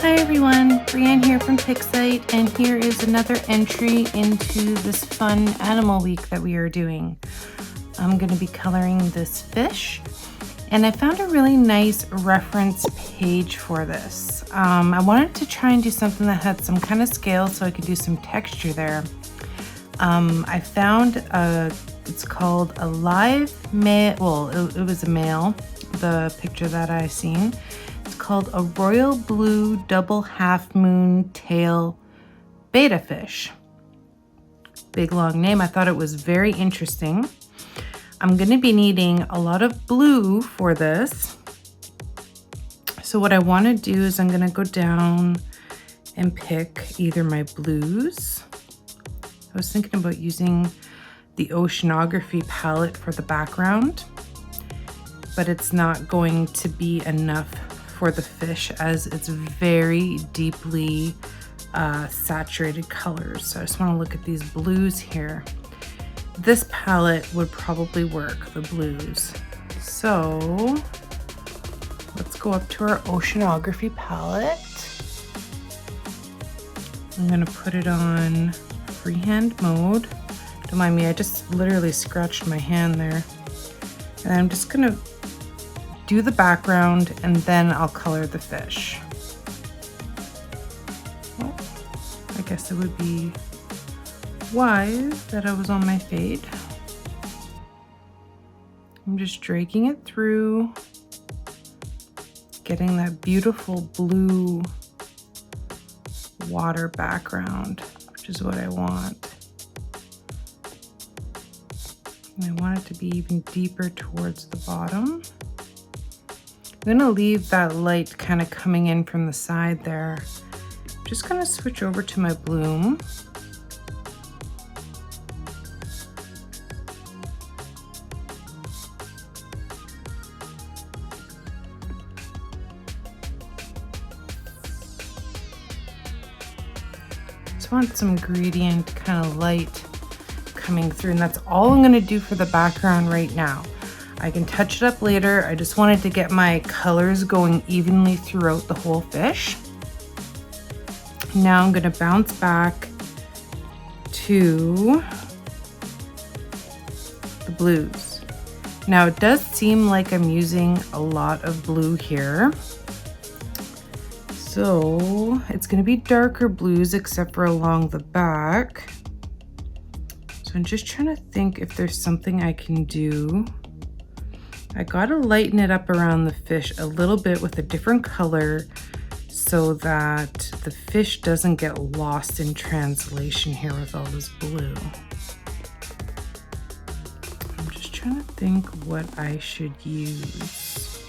Hi everyone, Freehand here from Pixite, and here is another entry into this fun animal week that we are doing. I'm going to be coloring this fish, and I found a really nice reference page for this. I wanted to try and do something that had some kind of scale so I could do some texture there. I found it's called a live male, well it was a male, the picture that I seen. It's called a royal blue double half moon tail betta fish. Big long name. I thought it was very interesting. I'm going to be needing a lot of blue for this. So what I want to do is I'm going to go down and pick either my blues. I was thinking about using the oceanography palette for the background, but it's not going to be enough for the fish as it's very deeply saturated colors. So I just want to look at these blues here. This palette would probably work, the blues. So let's go up to our oceanography palette. I'm going to put it on freehand mode. Don't mind me, I just literally scratched my hand there. And I'm just going to do the background and then I'll color the fish. Well, I guess it would be wise that I was on my fade. I'm just dragging it through, getting that beautiful blue water background, which is what I want. And I want it to be even deeper towards the bottom. I'm gonna leave that light kind of coming in from the side there. I'm just gonna switch over to my bloom. Just want some gradient kind of light coming through, and that's all I'm gonna do for the background right now. I can touch it up later. I just wanted to get my colors going evenly throughout the whole fish. Now I'm going to bounce back to the blues. Now it does seem like I'm using a lot of blue here. So it's going to be darker blues except for along the back. So I'm just trying to think if there's something I can do. I gotta lighten it up around the fish a little bit with a different color so that the fish doesn't get lost in translation here with all this blue. I'm just trying to think what I should use.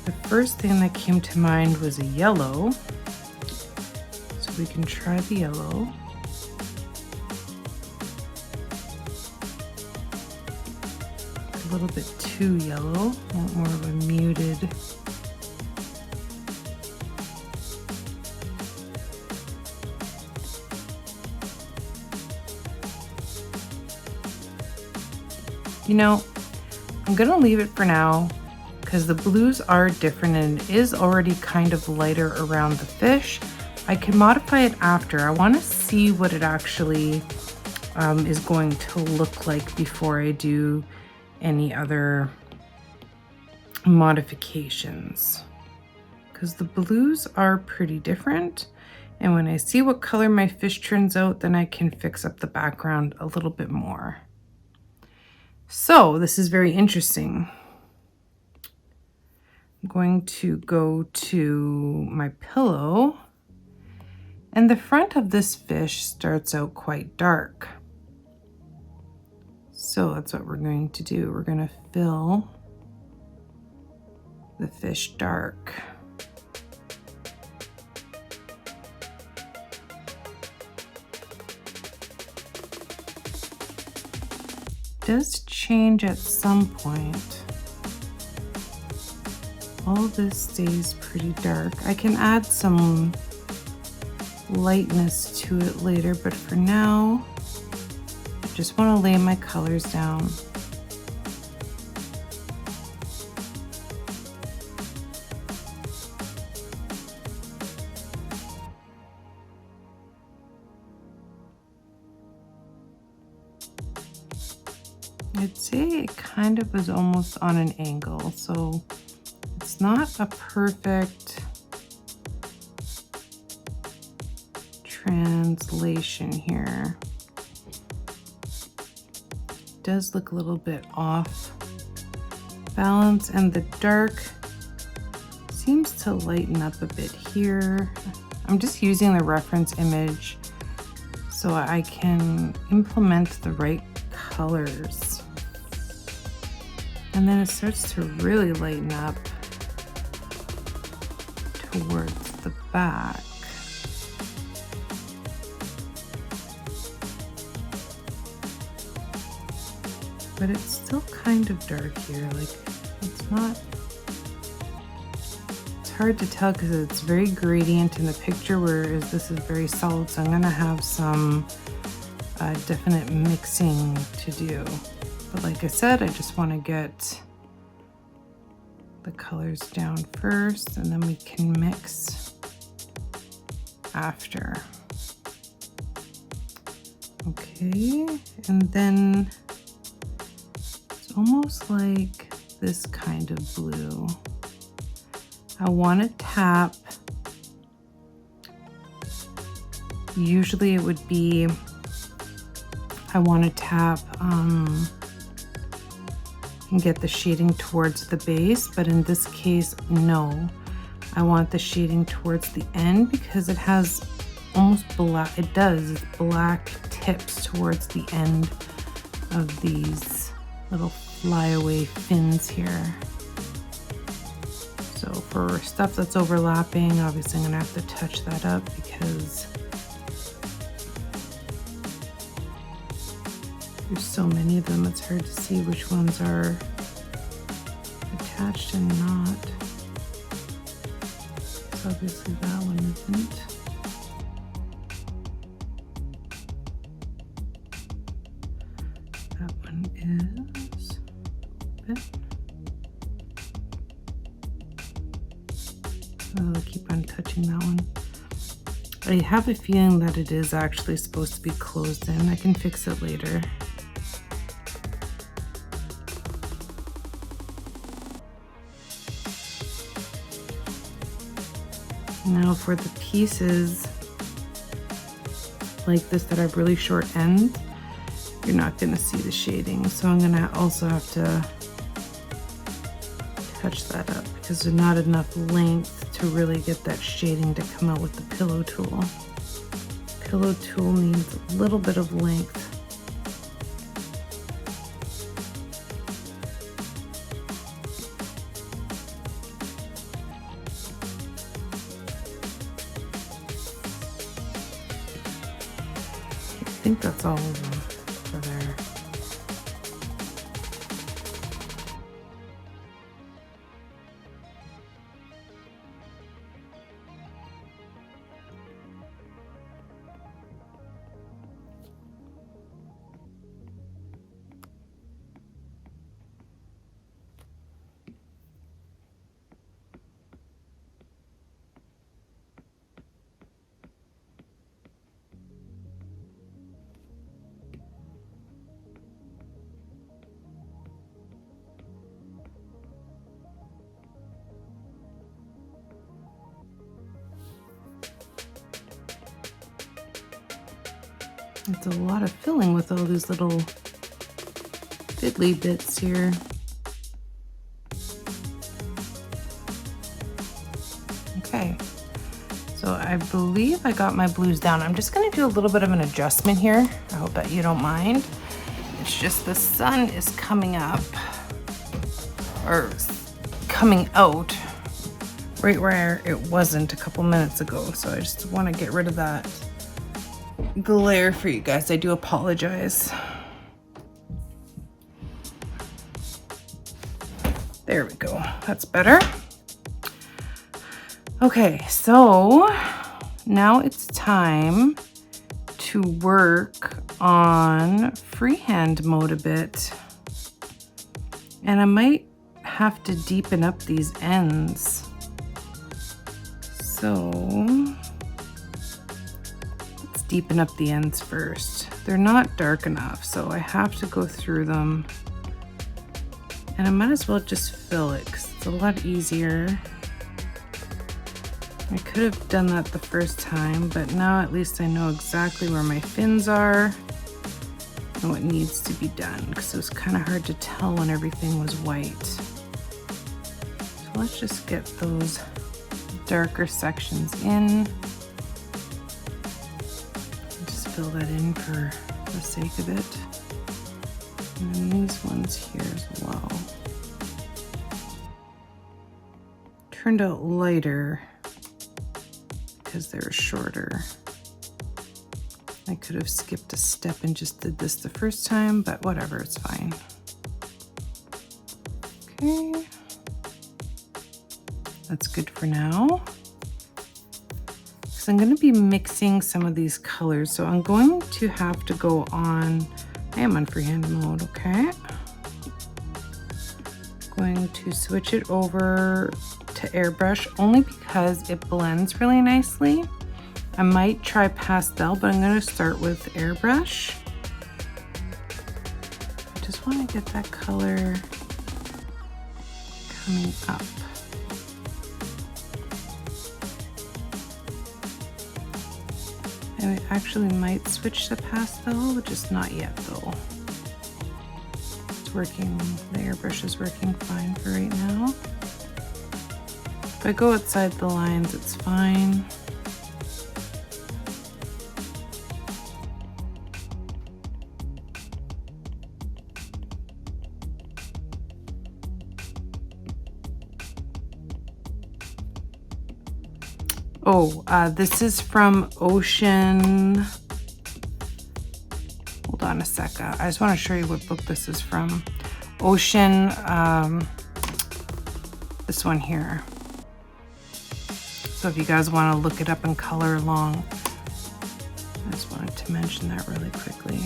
The first thing that came to mind was a yellow. So we can try the yellow. A little bit too yellow, want more of a muted. You know, I'm gonna leave it for now because the blues are different and it is already kind of lighter around the fish. I can modify it after. I want to see what it actually is going to look like before I do any other modifications, because the blues are pretty different, and when I see what color my fish turns out, then I can fix up the background a little bit more. So this is very interesting. I'm going to go to my pillow, and the front of this fish starts out quite dark. So that's what we're going to do. We're going to fill the fish dark. It does change at some point. All this stays pretty dark. I can add some lightness to it later, but for now, just want to lay my colors down. I'd say it kind of is almost on an angle, so it's not a perfect translation here. It does look a little bit off balance, and the dark seems to lighten up a bit here. I'm just using the reference image so I can implement the right colors. And then it starts to really lighten up towards the back. But it's still kind of dark here, like it's not, it's hard to tell because it's very gradient in the picture, whereas this is very solid, so I'm gonna have some definite mixing to do. But like I said, I just want to get the colors down first and then we can mix after. Okay, and then almost like this kind of blue. I want to tap, usually it would be, I want to tap and get the shading towards the base, but in this case, no. I want the shading towards the end because it has almost black, it does, it's black tips towards the end of these little flyaway fins here. So for stuff that's overlapping, obviously I'm gonna have to touch that up because there's so many of them, it's hard to see which ones are attached and not. So obviously that one isn't. That one is open. I'll keep on touching that one. I have a feeling that it is actually supposed to be closed in. I can fix it later. Now for the pieces like this that have really short ends, you're not going to see the shading. So I'm going to also have to touch that up because there's not enough length to really get that shading to come out with the pillow tool. Pillow tool needs a little bit of length. I think that's all of them for there. It's a lot of filling with all these little fiddly bits here. Okay, so I believe I got my blues down. I'm just gonna do a little bit of an adjustment here. I hope that you don't mind. It's just the sun is coming up, or coming out, right where it wasn't a couple minutes ago. So I just wanna get rid of that glare for you guys. I do apologize. There we go. That's better. Okay, so now it's time to work on freehand mode a bit. And I might have to deepen up these ends. So deepen up the ends first. They're not dark enough, so I have to go through them And I might as well just fill it because it's a lot easier. I could have done that the first time, but now at least I know exactly where my fins are and what needs to be done, because it was kind of hard to tell when everything was white. So let's just get those darker sections in. Just fill that in for the sake of it. And then these ones here as well. Turned out lighter because they were shorter. I could have skipped a step and just did this the first time, but whatever, it's fine. Okay. That's good for now. So I'm going to be mixing some of these colors. So I'm going to have to go on, I am on freehand mode, okay? Going to switch it over to airbrush only because it blends really nicely. I might try pastel, but I'm going to start with airbrush. I just want to get that color coming up. I actually might switch to pastel, but just not yet though. It's working, the airbrush is working fine for right now. If I go outside the lines, it's fine. Oh, this is from Ocean. Hold on a sec. I just want to show you what book this is from. Ocean, this one here. So if you guys want to look it up and color along, I just wanted to mention that really quickly.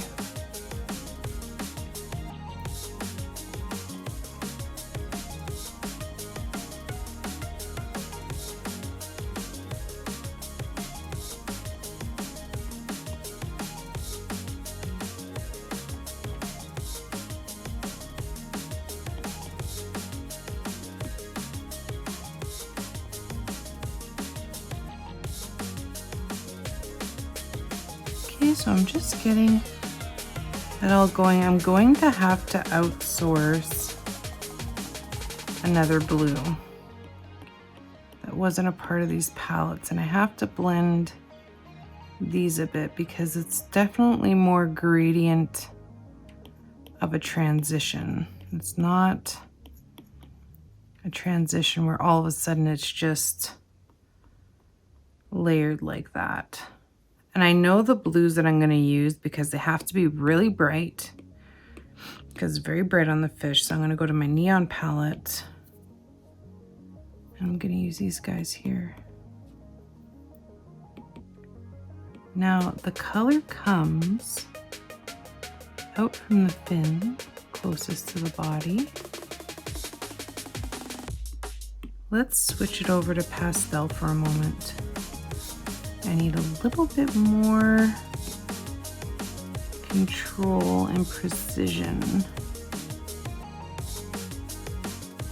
Okay, so I'm just getting it all going. I'm going to have to outsource another blue that wasn't a part of these palettes, and I have to blend these a bit because it's definitely more gradient of a transition. It's not a transition where all of a sudden it's just layered like that. And I know the blues that I'm going to use because they have to be really bright, because it's very bright on the fish. So I'm going to go to my neon palette and I'm going to use these guys here. Now the color comes out from the fin closest to the body. Let's switch it over to pastel for a moment. I need a little bit more control and precision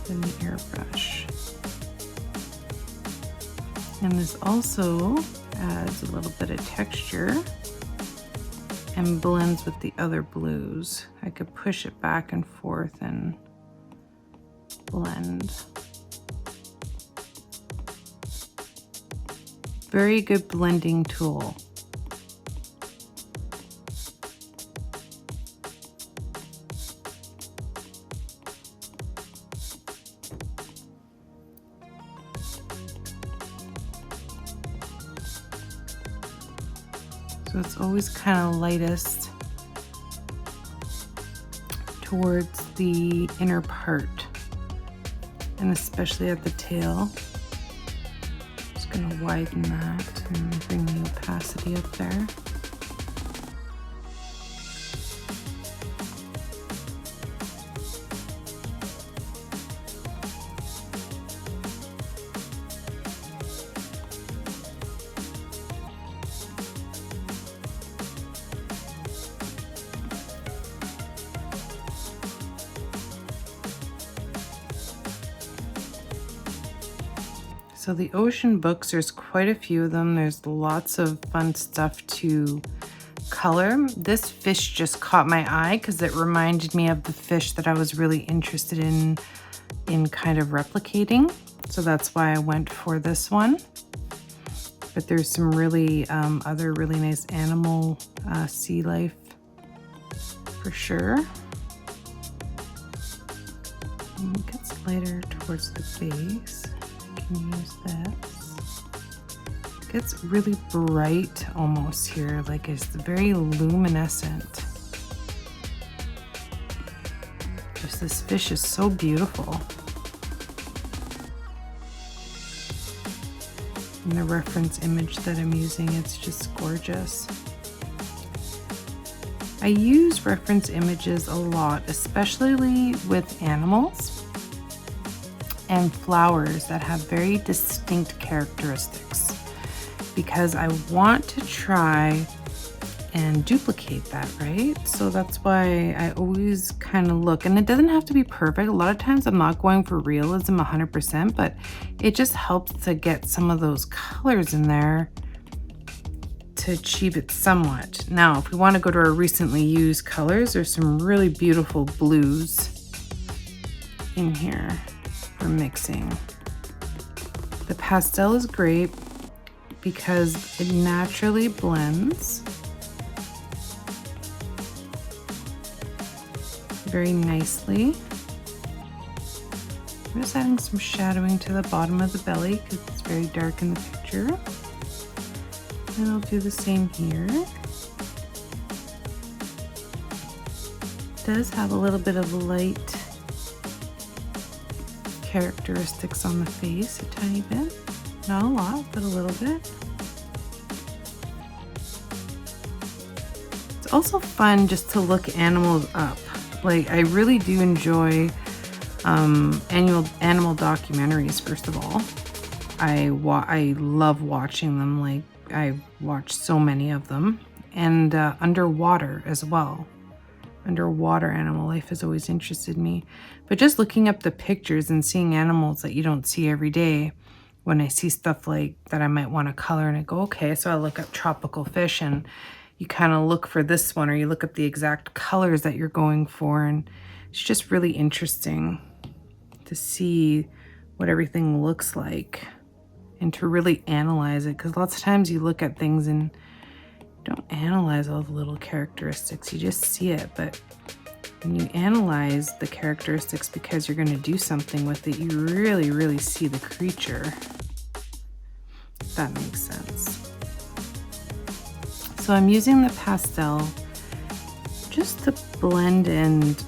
than the airbrush. And this also adds a little bit of texture and blends with the other blues. I could push it back and forth and blend. Very good blending tool. So it's always kind of lightest towards the inner part, and especially at the tail. Going to widen that and bring the opacity up there. So the ocean books, there's quite a few of them. There's lots of fun stuff to color. This fish just caught my eye because it reminded me of the fish that I was really interested in kind of replicating. So that's why I went for this one. But there's some really other really nice animal sea life for sure. And it gets lighter towards the base. I can use this. It gets really bright almost here, like it's very luminescent. Just this fish is so beautiful. And the reference image that I'm using, it's just gorgeous. I use reference images a lot, especially with animals and flowers that have very distinct characteristics, because I want to try and duplicate that, right? So that's why I always kind of look, and it doesn't have to be perfect. A lot of times I'm not going for realism 100%, but it just helps to get some of those colors in there to achieve it somewhat. Now, if we want to go to our recently used colors, there's some really beautiful blues in here for mixing. The pastel is great because it naturally blends very nicely. I'm just adding some shadowing to the bottom of the belly because it's very dark in the picture. And I'll do the same here. It does have a little bit of light characteristics on the face, a tiny bit. Not a lot, but a little bit. It's also fun just to look animals up. Like, I really do enjoy animal documentaries, first of all. I love watching them. Like, I watched so many of them. And underwater as well. Underwater animal life has always interested me. But just looking up the pictures and seeing animals that you don't see every day, when I see stuff like that I might want to color, and I go, okay, so I look up tropical fish, and you kind of look for this one, or you look up the exact colors that you're going for, and it's just really interesting to see what everything looks like and to really analyze it, because lots of times you look at things and don't analyze all the little characteristics, you just see it. But when you analyze the characteristics because you're going to do something with it, you really see the creature, if that makes sense. So I'm using the pastel just to blend and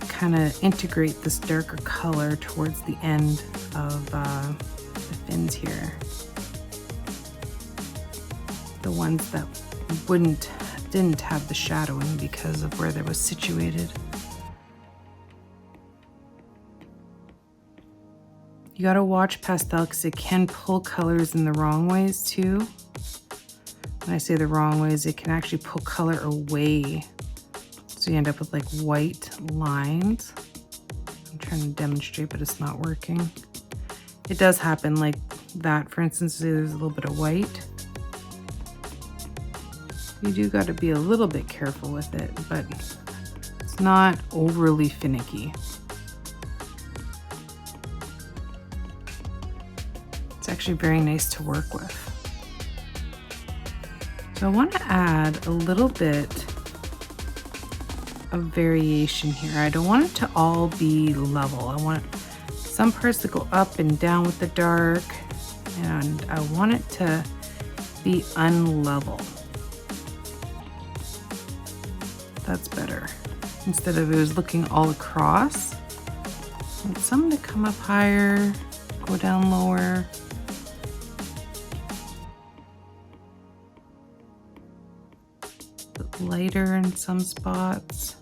kind of integrate this darker color towards the end of the fins here. The ones that didn't have the shadowing because of where they was situated. You gotta watch pastel because it can pull colors in the wrong ways too. When I say the wrong ways, it can actually pull color away. So you end up with like white lines. I'm trying to demonstrate, but it's not working. It does happen like that. For instance, there's a little bit of white. You do got to be a little bit careful with it, but it's not overly finicky. It's actually very nice to work with. So I want to add a little bit of variation here. I don't want it to all be level. I want some parts to go up and down with the dark, and I want it to be unlevel. That's better. Instead of it was looking all across, I want some to come up higher, go down lower. But lighter in some spots.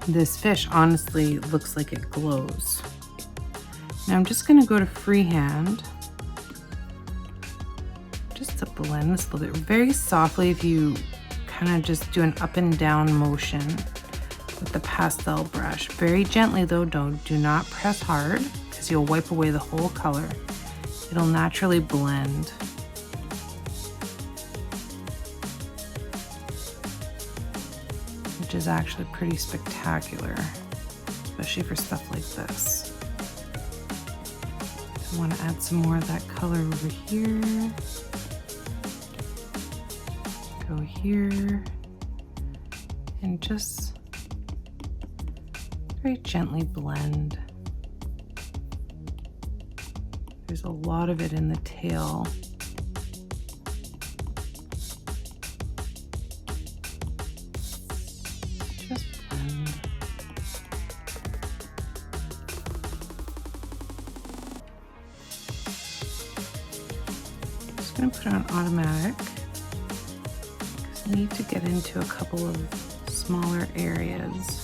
This fish honestly looks like it glows. Now I'm just gonna go to Freehand, just to blend this a little bit, very softly. If you kind of just do an up and down motion with the pastel brush. Very gently though, do not press hard because you'll wipe away the whole color. It'll naturally blend. Which is actually pretty spectacular, especially for stuff like this. I want to add some more of that color over here. Go here and just very gently blend. There's a lot of it in the tail. Just blend. Just gonna put on automatic because I need to get into a couple of smaller areas.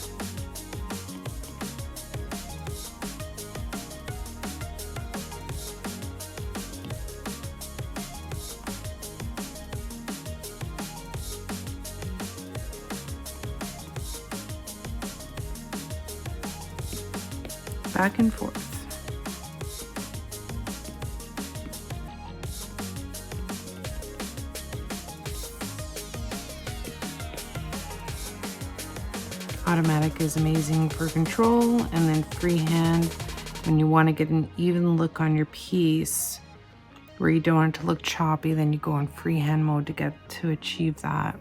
Back and forth. Automatic is amazing for control, and then freehand when you want to get an even look on your piece where you don't want it to look choppy, then you go in freehand mode to achieve that.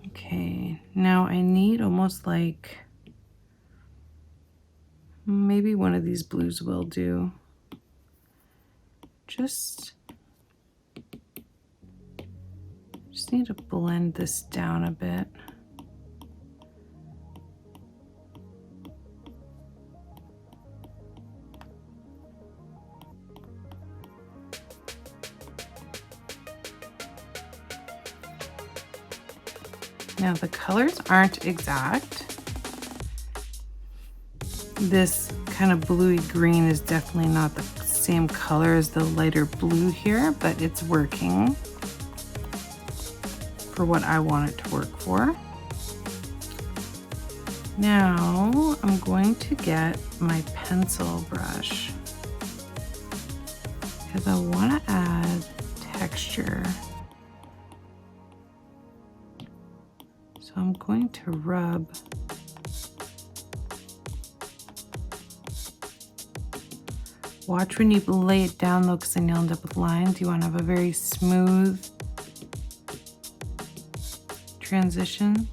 Okay, now I need almost like, maybe one of these blues will do. Just need to blend this down a bit. Now the colors aren't exact. This kind of bluey green is definitely not the same color as the lighter blue here, but it's working for what I want it to work for. Now I'm going to get my pencil brush because I want to add texture. So I'm going to rub watch when you lay it down though, because then you'll end up with lines. You want to have a very smooth transition.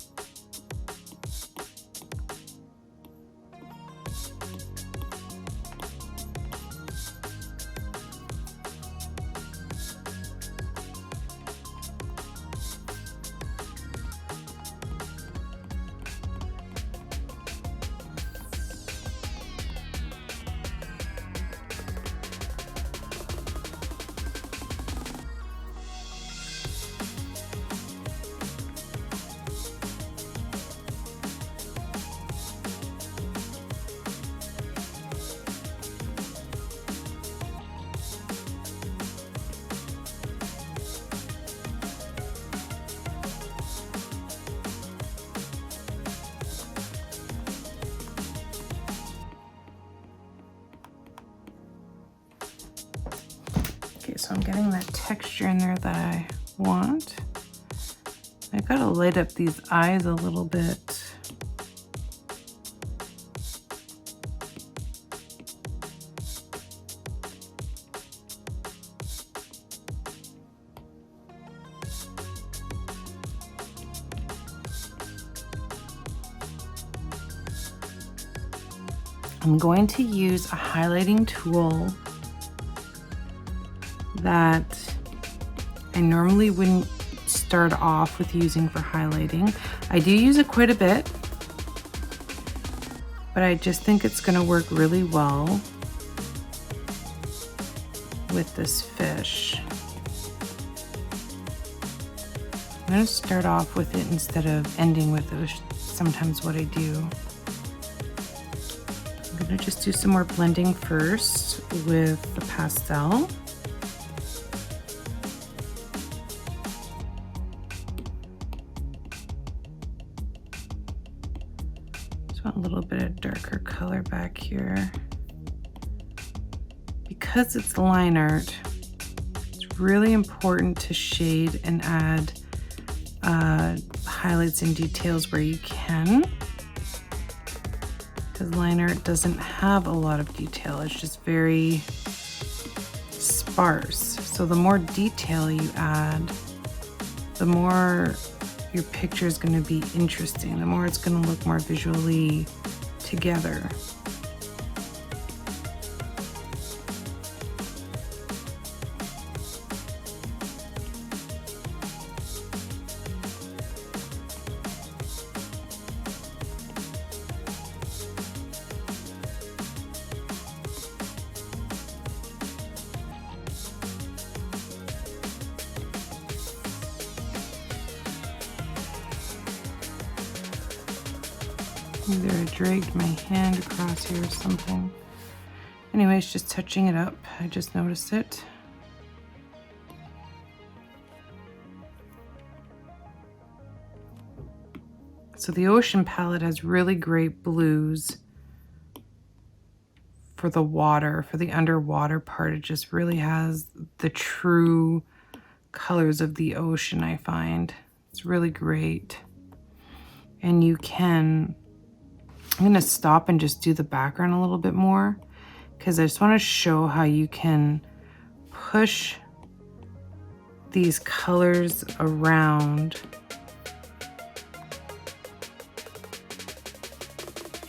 So I'm getting that texture in there that I want. I gotta light up these eyes a little bit. I'm going to use a highlighting tool that I normally wouldn't start off with using for highlighting. I do use it quite a bit, but I just think it's going to work really well with this fish. I'm going to start off with it instead of ending with it, which is sometimes what I do. I'm going to just do some more blending first with the pastel. Just want a little bit of darker color back here. Because it's line art, it's really important to shade and add highlights and details where you can, because line art doesn't have a lot of detail. It's just very sparse. So the more detail you add, the more your picture is going to be interesting, the more it's going to look more visually together. Either I dragged my hand across here or something. Anyways, just touching it up. I just noticed it. So the ocean palette has really great blues for the water, for the underwater part. It just really has the true colors of the ocean, I find. It's really great. And you can, I'm going to stop and just do the background a little bit more, because I just want to show how you can push these colors around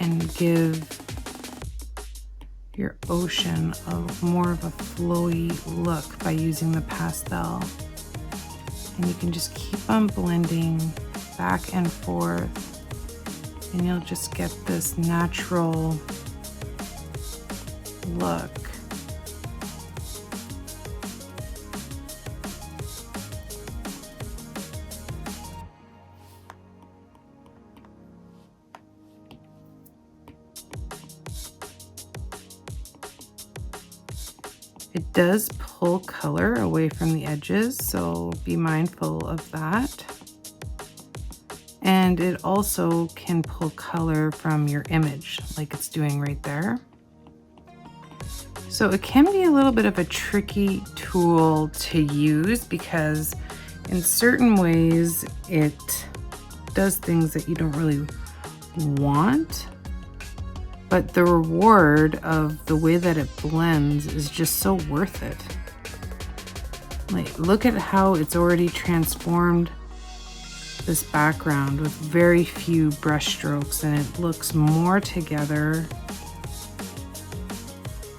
and give your ocean more of a flowy look by using the pastel. And you can just keep on blending back and forth, and you'll just get this natural look. It does pull color away from the edges, so be mindful of that. And it also can pull color from your image, like it's doing right there. So it can be a little bit of a tricky tool to use, because in certain ways it does things that you don't really want, but the reward of the way that it blends is just so worth it. Like, look at how it's already transformed this background with very few brush strokes, and it looks more together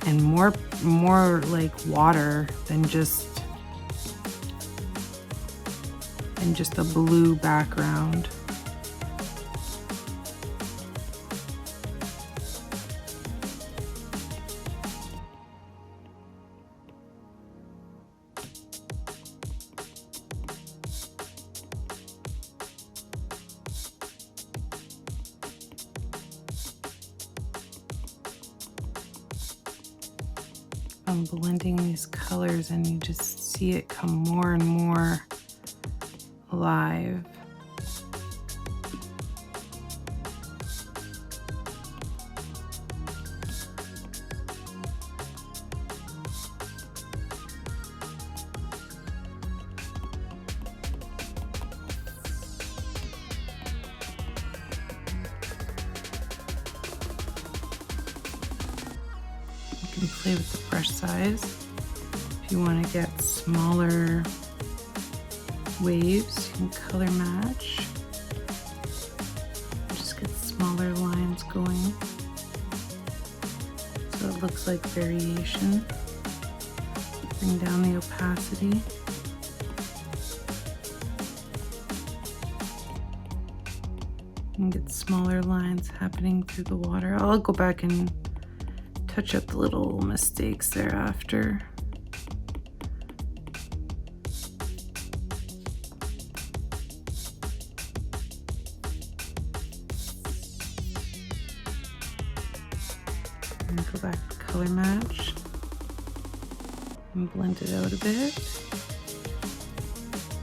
and more like water than just a blue background. I'm blending these colors and you just see it come more and more alive. You can play with the brush size. If you want to get smaller waves, you can color match. Just get smaller lines going, so it looks like variation. Bring down the opacity. And get smaller lines happening through the water. I'll go back and touch up the little mistakes thereafter. I'm gonna go back to color match and blend it out a bit.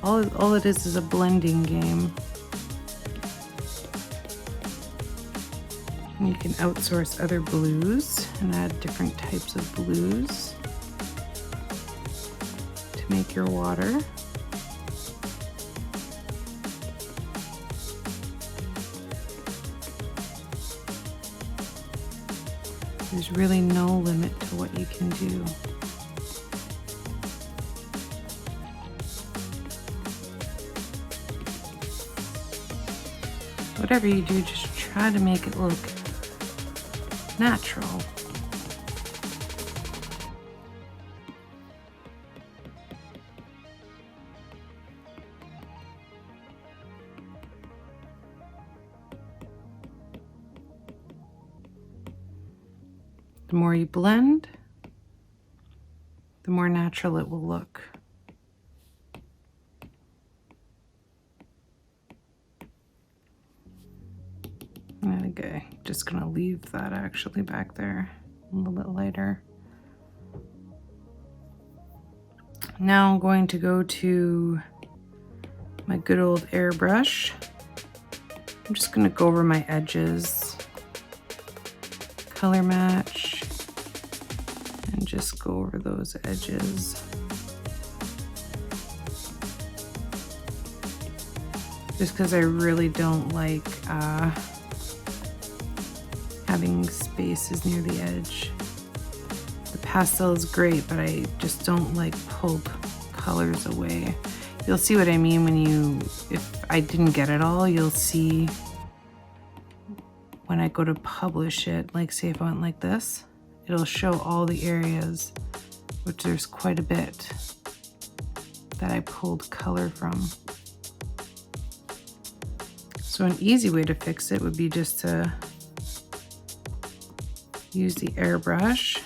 All it is a blending game. And you can outsource other blues and add different types of blues to make your water. There's really no limit to what you can do. Whatever you do, just try to make it look natural. The more you blend, the more natural it will look. Okay, just gonna leave that actually back there a little bit lighter. Now I'm going to go to my good old airbrush. I'm just gonna go over my edges, color match, and just go over those edges. Just because I really don't like having spaces near the edge. The pastel is great, but I just don't like pulled colors away. You'll see what I mean when if I didn't get it all, you'll see when I go to publish it, like say if I went like this, it'll show all the areas, which there's quite a bit that I pulled color from. So an easy way to fix it would be just to use the airbrush,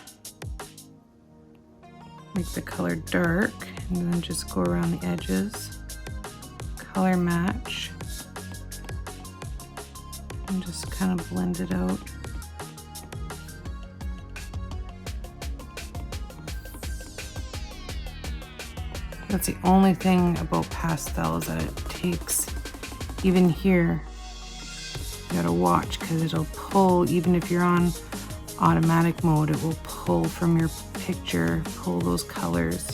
make the color dark, and then just go around the edges, color match, and just kind of blend it out. That's the only thing about pastel is that it takes, even here, you gotta watch because it'll pull, even if you're on automatic mode, it will pull from your picture, pull those colors.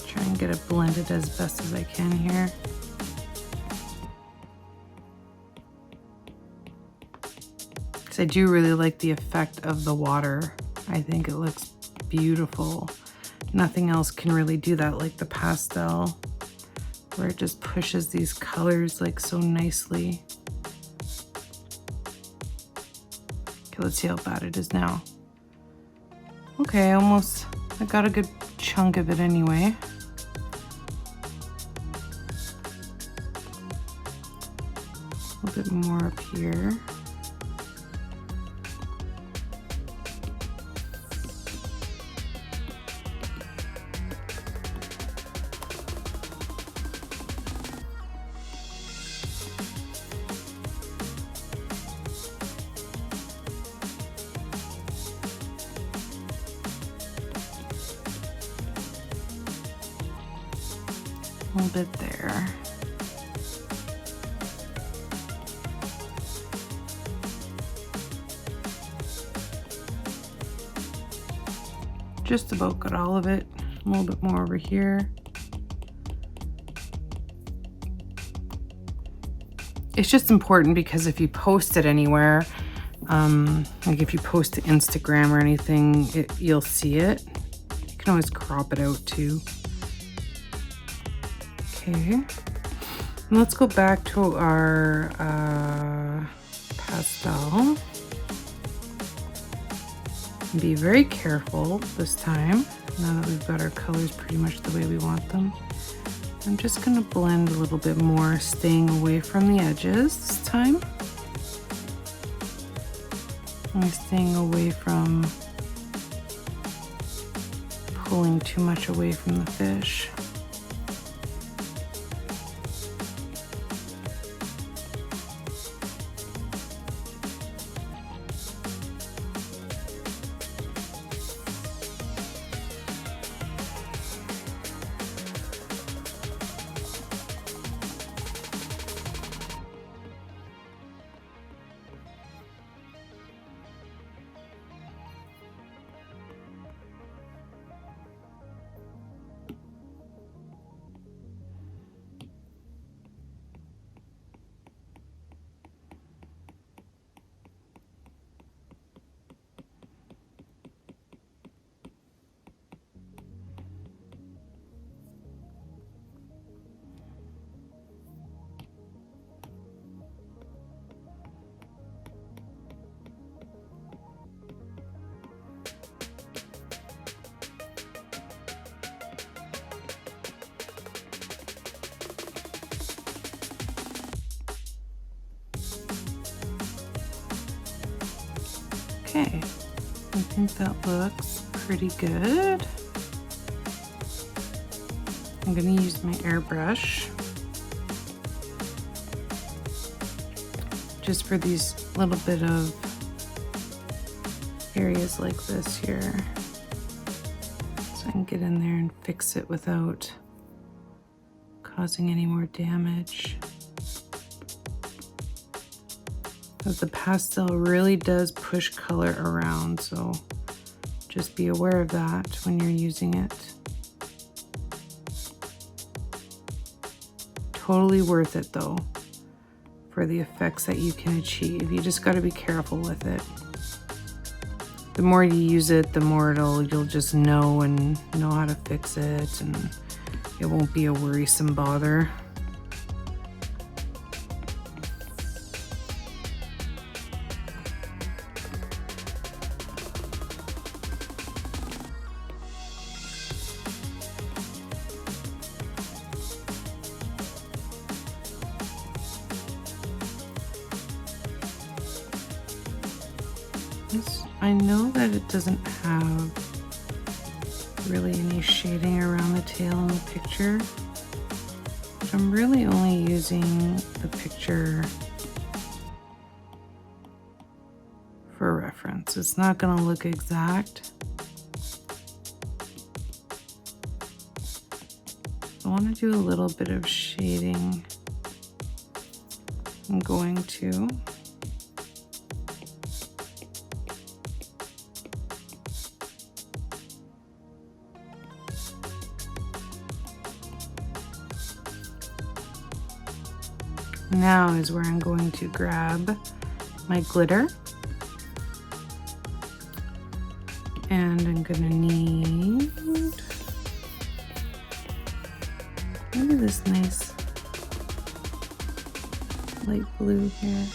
Try and get it blended as best as I can here. Because I do really like the effect of the water. I think it looks beautiful. Nothing else can really do that like the pastel, where it just pushes these colors like so nicely. Okay, let's see how bad it is now. Okay, I got a good chunk of it anyway. A little bit more up here. A little bit there. Just about got all of it. A little bit more over here. It's just important because if you post it anywhere, like if you post to Instagram or anything, you'll see it. You can always crop it out too. Okay, and let's go back to our pastel. Be very careful this time, now that we've got our colors pretty much the way we want them. I'm just gonna blend a little bit more, staying away from the edges this time. I'm staying away from pulling too much away from the fish. Okay, I think that looks pretty good. I'm going to use my airbrush just for these little bit of areas like this here, so I can get in there and fix it without causing any more damage. But the pastel really does push color around, so just be aware of that when you're using it. Totally worth it though, for the effects that you can achieve. You just got to be careful with it. The more you use it, the more you'll just know and know how to fix it, and it won't be a worrisome bother. I know that it doesn't have really any shading around the tail in the picture, but I'm really only using the picture for reference. It's not going to look exact. I want to do a little bit of shading. I'm going to. Now is where I'm going to grab my glitter, and I'm gonna need maybe this nice light blue here.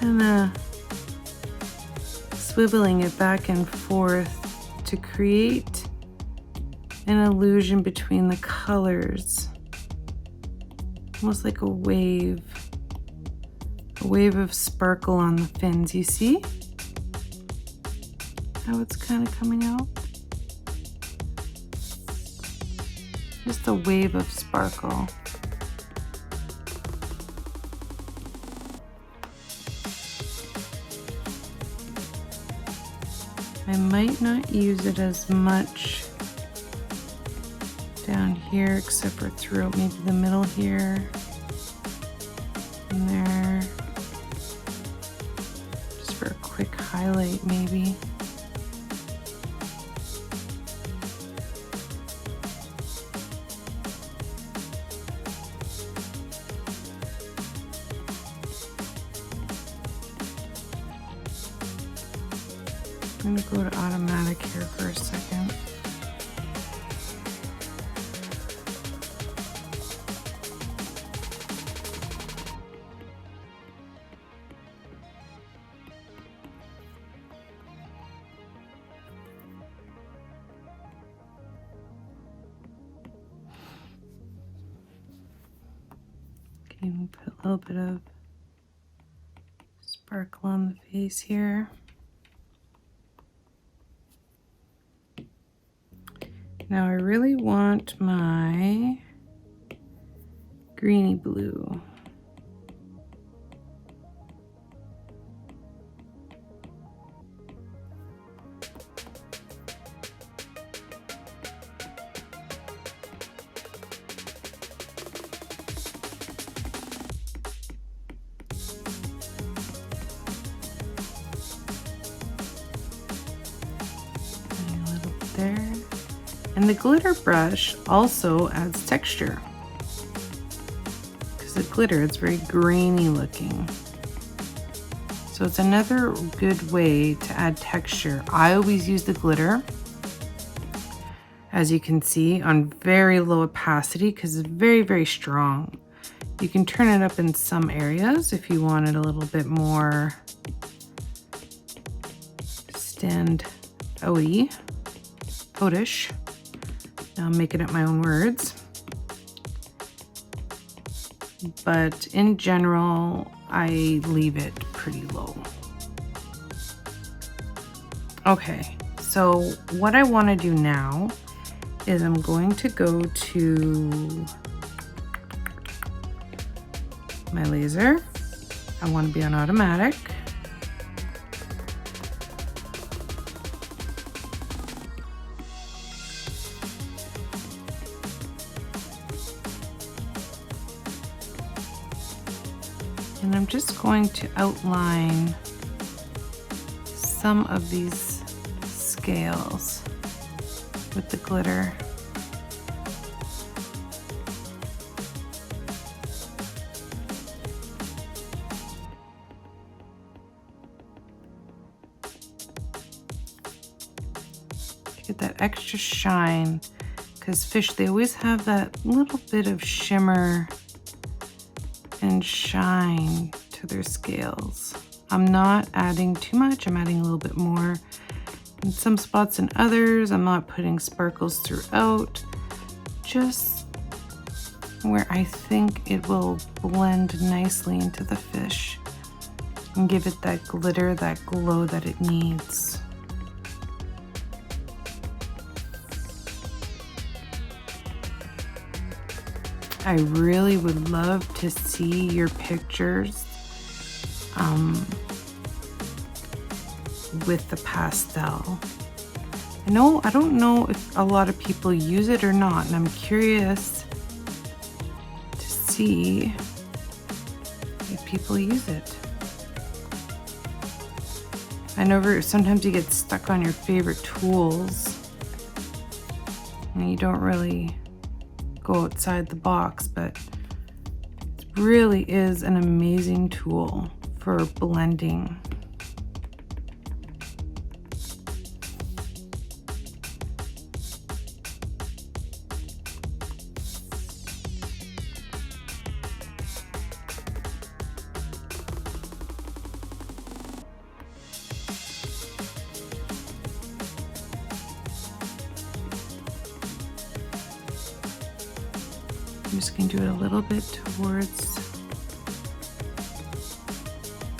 Kind of swiveling it back and forth to create an illusion between the colors, almost like a wave of sparkle on the fins. You see how it's kind of coming out? Just a wave of sparkle. I might not use it as much down here, except for throughout maybe the middle here and there, just for a quick highlight maybe. I'm going to go to automatic here for a second. Okay, we'll put a little bit of sparkle on the face here. Now I really want my greeny blue. A little bit there. And the glitter brush also adds texture. Because the glitter, it's very grainy looking. So it's another good way to add texture. I always use the glitter, as you can see, on very low opacity because it's very, very strong. You can turn it up in some areas if you want it a little bit more out-ish. Now I'm making up my own words. But in general, I leave it pretty low. Okay, so what I want to do now is I'm going to go to my laser. I want to be on automatic. And I'm just going to outline some of these scales with the glitter. Get that extra shine, because fish, they always have that little bit of shimmer and shine to their scales. I'm not adding too much, I'm adding a little bit more in some spots and others. I'm not putting sparkles throughout, just where I think it will blend nicely into the fish and give it that glitter, that glow that it needs. I really would love to see your pictures with the pastel. I don't know if a lot of people use it or not, and I'm curious to see if people use it. I know sometimes you get stuck on your favorite tools and you don't really go outside the box, but it really is an amazing tool for blending. I'm just going to do it a little bit towards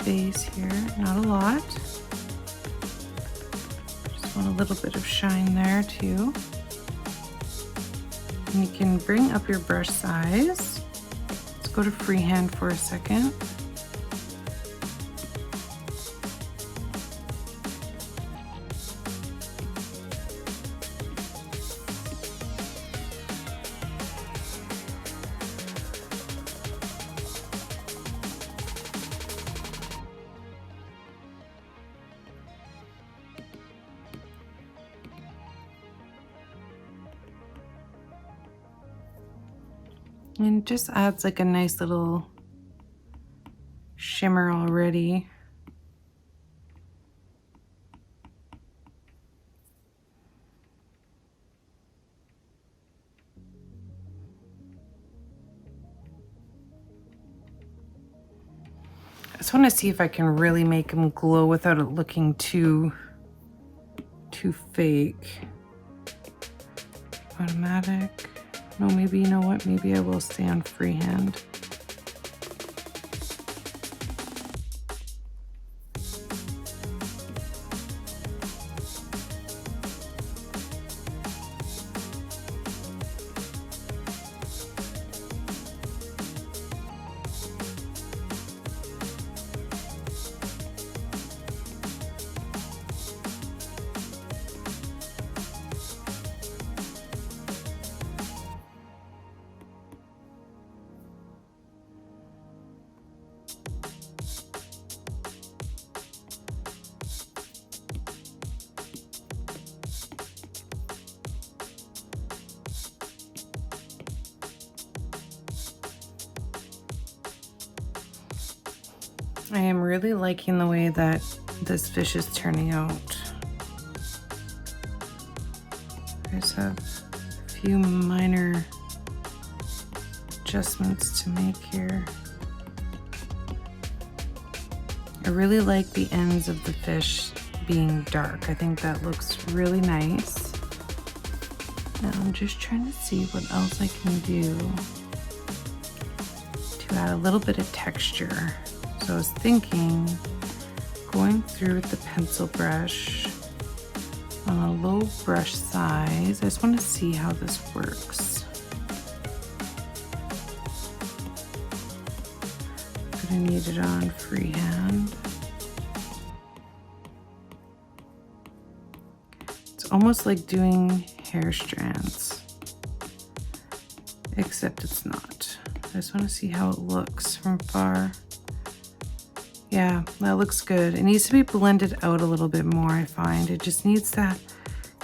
base here, not a lot. Just want a little bit of shine there too. And you can bring up your brush size. Let's go to Freehand for a second. And it just adds like a nice little shimmer already. I just want to see if I can really make them glow without it looking too fake. Automatic. No, maybe, you know what? Maybe I will stay on Freehand. I am really liking the way that this fish is turning out. I just have a few minor adjustments to make here. I really like the ends of the fish being dark. I think that looks really nice. Now I'm just trying to see what else I can do to add a little bit of texture. So I was thinking going through with the pencil brush on a low brush size. I just want to see how this works. I need it on freehand. It's almost like doing hair strands, except it's not. I just want to see how it looks from far. Yeah, that looks good. It needs to be blended out a little bit more, I find. It just needs to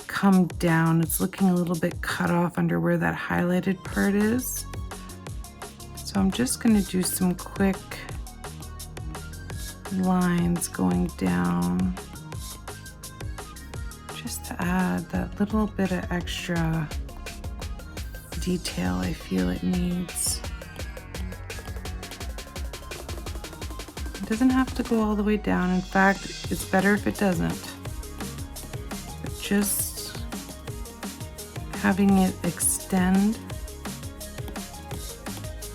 come down. It's looking a little bit cut off under where that highlighted part is. So I'm just going to do some quick lines going down just to add that little bit of extra detail I feel it needs. It doesn't have to go all the way down. In fact, it's better if it doesn't. But just having it extend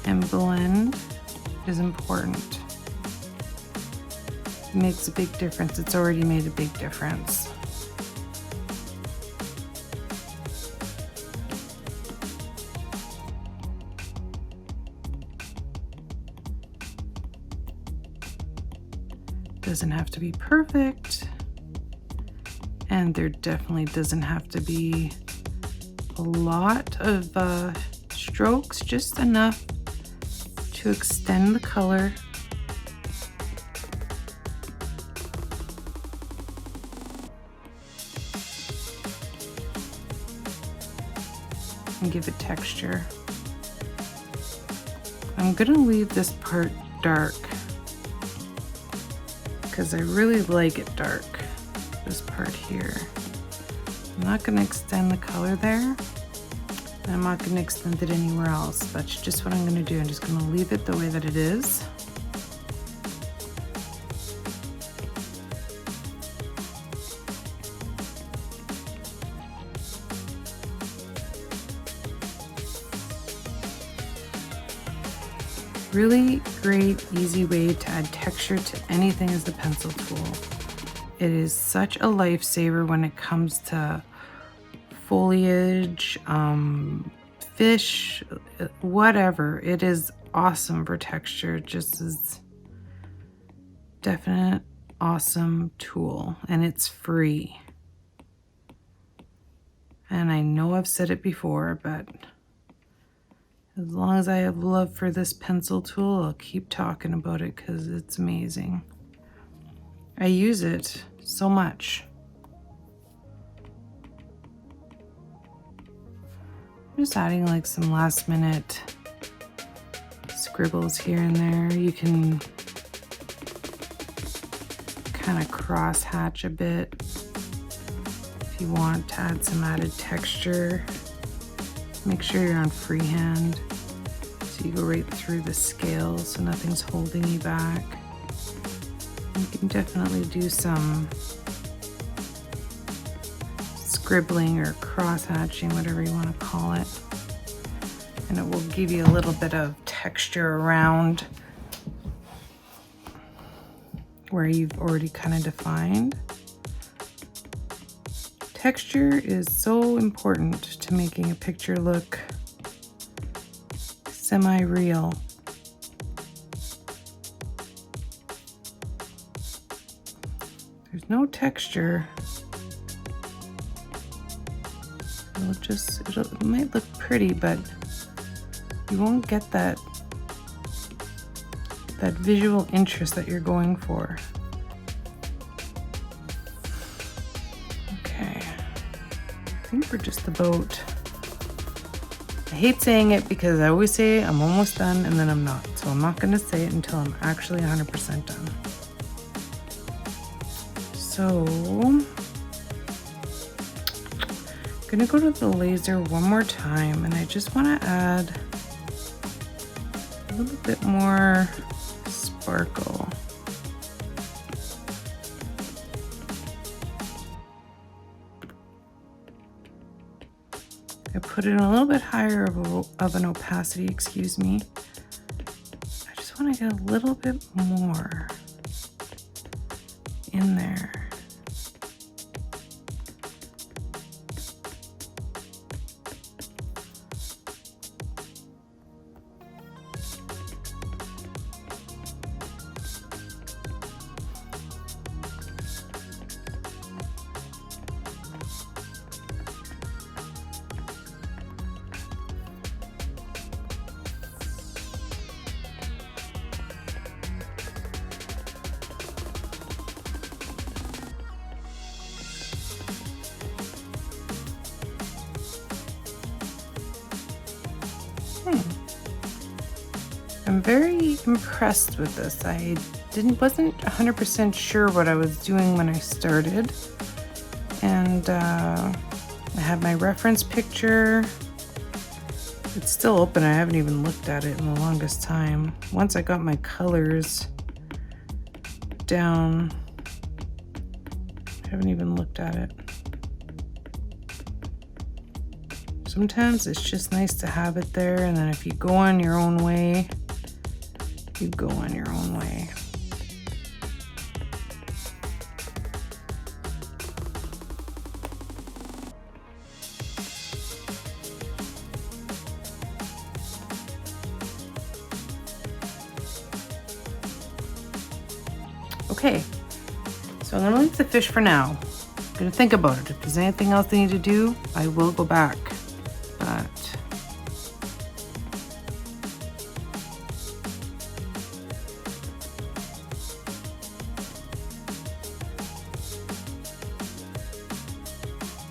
and blend is important. It makes a big difference. It's already made a big difference. Doesn't have to be perfect, and there definitely doesn't have to be a lot of strokes, just enough to extend the color and give it texture. I'm gonna leave this part dark because I really like it dark, this part here. I'm not gonna extend the color there. I'm not gonna extend it anywhere else. That's just what I'm gonna do. I'm just gonna leave it the way that it is. Really great, easy way to add texture to anything is the pencil tool. It is such a lifesaver when it comes to foliage, fish, whatever. It is awesome for texture. Just is definite awesome tool, and it's free. And I know I've said it before, but as long as I have love for this pencil tool, I'll keep talking about it because it's amazing. I use it so much. I'm just adding like some last minute scribbles here and there. You can kind of cross hatch a bit if you want to add some added texture. Make sure you're on freehand so you go right through the scale so nothing's holding you back. You can definitely do some scribbling or cross hatching, whatever you want to call it, and it will give you a little bit of texture around where you've already kind of defined. Texture is so important to making a picture look semi-real. There's no texture. It might look pretty, but you won't get that visual interest that you're going for. I think we're just about, I hate saying it because I always say I'm almost done and then I'm not. So I'm not going to say it until I'm actually 100% done. So I'm going to go to the laser one more time, and I just want to add little bit more sparkle. I put it a little bit higher of an opacity, excuse me. I just want to get a little bit more in there. I'm very impressed with this. I wasn't 100% sure what I was doing when I started. And I have my reference picture. It's still open. I haven't even looked at it in the longest time. Once I got my colors down, I haven't even looked at it. Sometimes it's just nice to have it there, and then if you go on your own way, you go on your own way. Okay, so I'm gonna leave the fish for now. I'm gonna think about it. If there's anything else I need to do, I will go back. But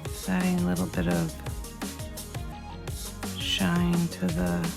just adding a little bit of shine to the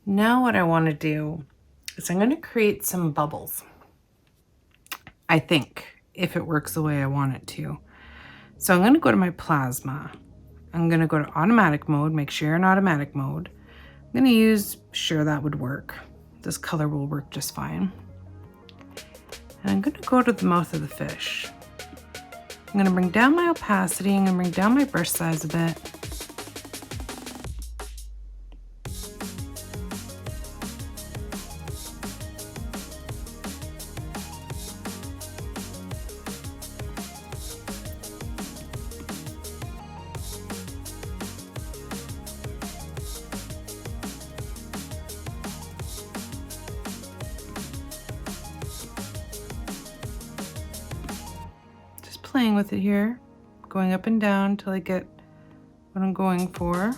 Now what I want to do is I'm going to create some bubbles. I think, if it works the way I want it to. So I'm going to go to my plasma. I'm going to go to automatic mode, make sure you're in automatic mode. I'm going to use, sure that would work. This color will work just fine. And I'm going to go to the mouth of the fish. I'm going to bring down my opacity, I'm going to bring down my brush size a bit. Playing with it here, going up and down till I get what I'm going for.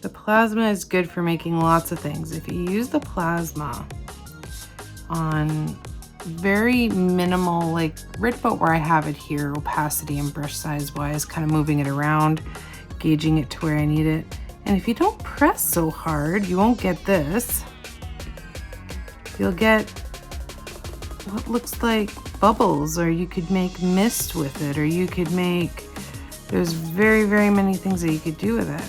The plasma is good for making lots of things. If you use the plasma on very minimal, like right about where I have it here, opacity and brush size wise, kind of moving it around, gauging it to where I need it. And if you don't press so hard, you won't get this. You'll get what looks like bubbles, or you could make mist with it, or you could make, there's very, very many things that you could do with it.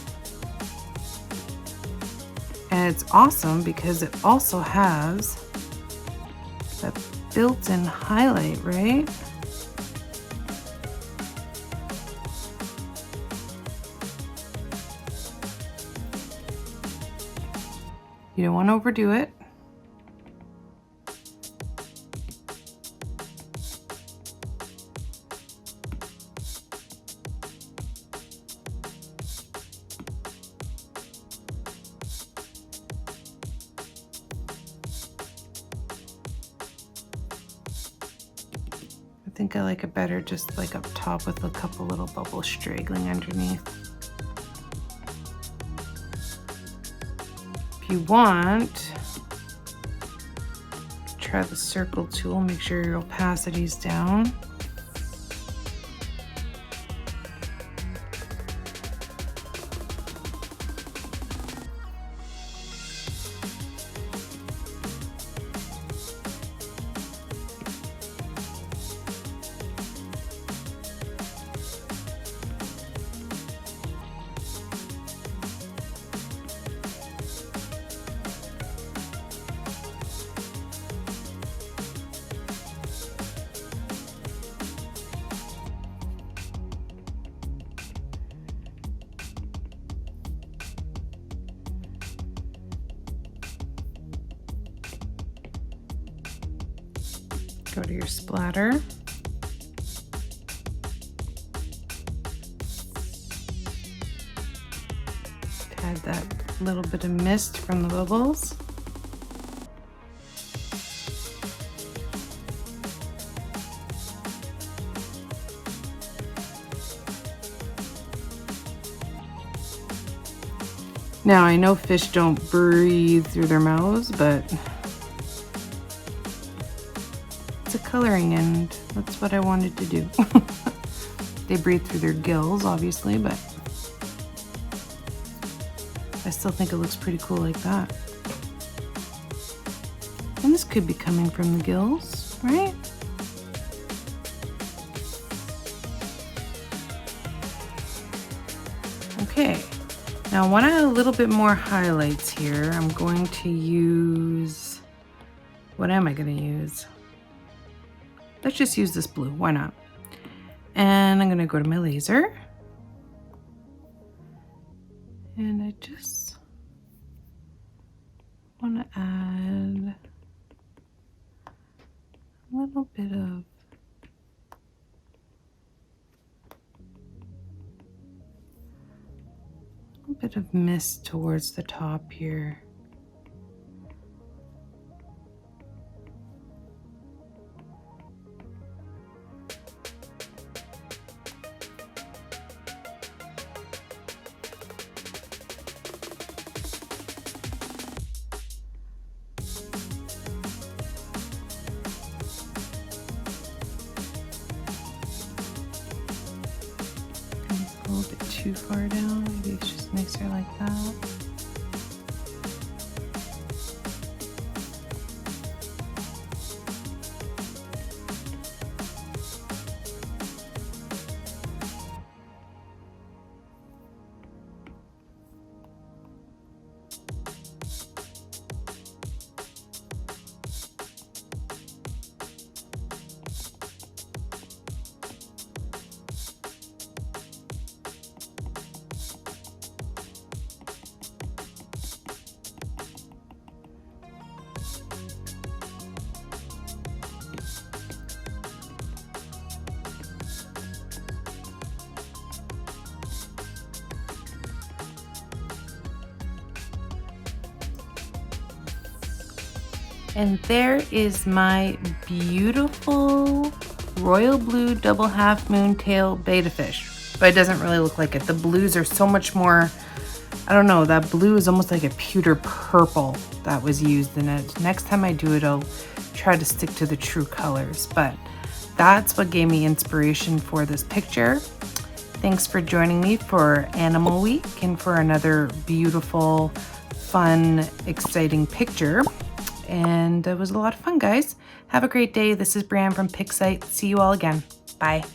And it's awesome because it also has that built-in highlight, right? You don't want to overdo it. think I like it better just like up top with a couple little bubbles straggling underneath. If you want, try the circle tool, make sure your opacity's down. Go to your splatter. Add that little bit of mist from the bubbles. Now I know fish don't breathe through their mouths, but it's a coloring and that's what I wanted to do. They breathe through their gills, obviously, but I still think it looks pretty cool like that. And this could be coming from the gills, right? Okay, now I want to add a little bit more highlights here. I'm going to use, what am I going to use? Let's just use this blue, why not? And I'm gonna go to my laser. And I just wanna add a little bit of mist towards the top here. A little bit too far down, maybe it's just nicer like that. And there is my beautiful royal blue double half moon tail betta fish. But it doesn't really look like it. The blues are so much more, I don't know, that blue is almost like a pewter purple that was used in it. Next time I do it, I'll try to stick to the true colors. But that's what gave me inspiration for this picture. Thanks for joining me for Animal Week and for another beautiful, fun, exciting picture. And it was a lot of fun, guys. Have a great day. This is Brianne from Pixite. See you all again. Bye.